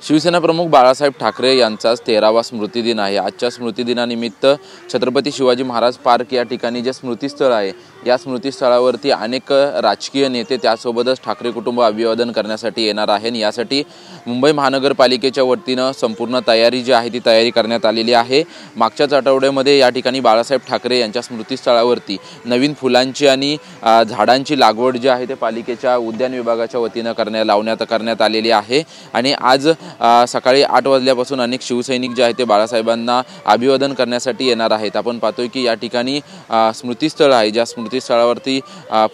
शिवसेना प्रमुख बाळासाहेब ठाकरे यांचाच 13वा स्मृतिदिन आहे। आजच्या स्मृतिदिनानिमित्त छत्रपती शिवाजी महाराज पार्क या ठिकाणी जे स्मृतिस्थळ आहे या स्मृतिस्थळावरती अनेक राजकीय नेते त्यासोबतच ठाकरे कुटुंब अभिवादन करण्यासाठी येणार आहे। यासाठी मुंबई महानगरपालिकेच्या वतीने संपूर्ण तयारी जी आहे ती तयारी करण्यात आलेली आहे। मागच्याच आठवड्यामध्ये या ठिकाणी बाळासाहेब ठाकरे यांच्या स्मृतिस्थळावरती नवीन फुलांची आणि झाडांची लागवड जी आहे ते पालिकेच्या उद्यान विभागाच्या वतीने करण्यात आलेली आहे। आणि आज सकाळी 8 वाजल्यापासून अनेक शिवसैनिक जे आहेत ते बाळासाहेबांना अभिवादन करण्यासाठी येणार आहेत। आपण पाहतोय की या ठिकाणी स्मृतिस्थळ आहे, ज्या स्मृतिस्थळावरती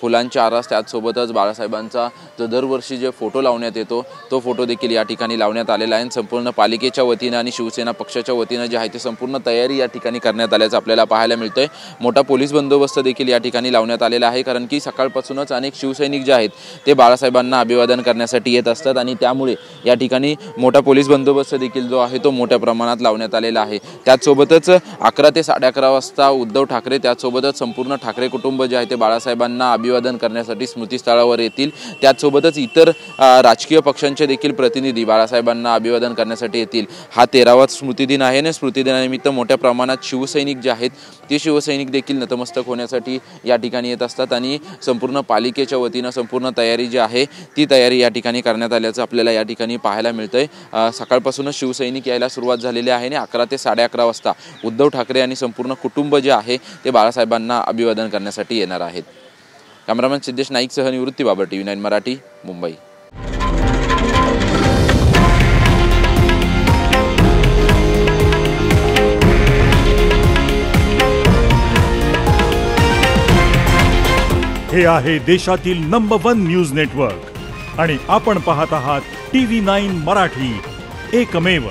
फुलांचे आरास त्यासोबतच बाळासाहेबांचा जो दरवर्षी जे फोटो लावण्यात येतो तो फोटो देखील या ठिकाणी लावण्यात आलेला आहे। संपूर्ण पालिकेच्या वतीने आणि शिवसेना पक्षाच्या वतीने जे आहे ते संपूर्ण तयारी या ठिकाणी करण्यात आल्याचं आपल्याला पाहायला मिळतंय। मोठा पोलीस बंदोबस्त देखील या ठिकाणी लावण्यात आलेला आहे, कारण की सकाळपासूनच अनेक शिवसैनिक जे आहेत ते बाळासाहेबांना अभिवादन करण्यासाठी येत असतात आणि त्यामुळे या ठिकाणी मोठा पोलीस बंदोबस्त देखील जो आहे तो मोठ्या प्रमाणात लावण्यात आलेला आहे। त्याचसोबतच 11 ते 11:30 वाजता उद्धव ठाकरे त्याचसोबतच संपूर्ण ठाकरे कुटुंब जे आहे ते बाळासाहेबांना अभिवादन करण्यासाठी स्मृतिस्थळावर येतील। त्याचसोबतच इतर राजकीय पक्षांचे देखील प्रतिनिधी बाळासाहेबांना अभिवादन करण्यासाठी येतील। हा 13वा स्मृतिदिन आहे आणि स्मृतिदिनानिमित्त मोठ्या प्रमाणात शिवसैनिक जे आहेत ते शिवसैनिक देखील नतमस्तक होण्यासाठी या ठिकाणी येत असतात आणि संपूर्ण पालिकेच्या वतीने संपूर्ण तयारी जी आहे ती तयारी या ठिकाणी करण्यात आल्याचं आपल्याला या ठिकाणी पाहायला मिळतंय। सकाळपासूनच शिवसैनिक यायला सुरुवात झालेली आहे आणि 11 ते 11:30 वाजता उद्धव ठाकरे आणि संपूर्ण कुटुंब जे आहे ते बाळासाहेबांना अभिवादन करण्यासाठी येणार आहेत। कॅमेरामॅन सिद्धेश नाईकसह निवृत्ती बाबर, TV9 मराठी, मुंबई। हे आहे देशातील नंबर 1 न्यूज नेटवर्क आणि आपण पाहत आहात TV9 मराठी, एकमेव।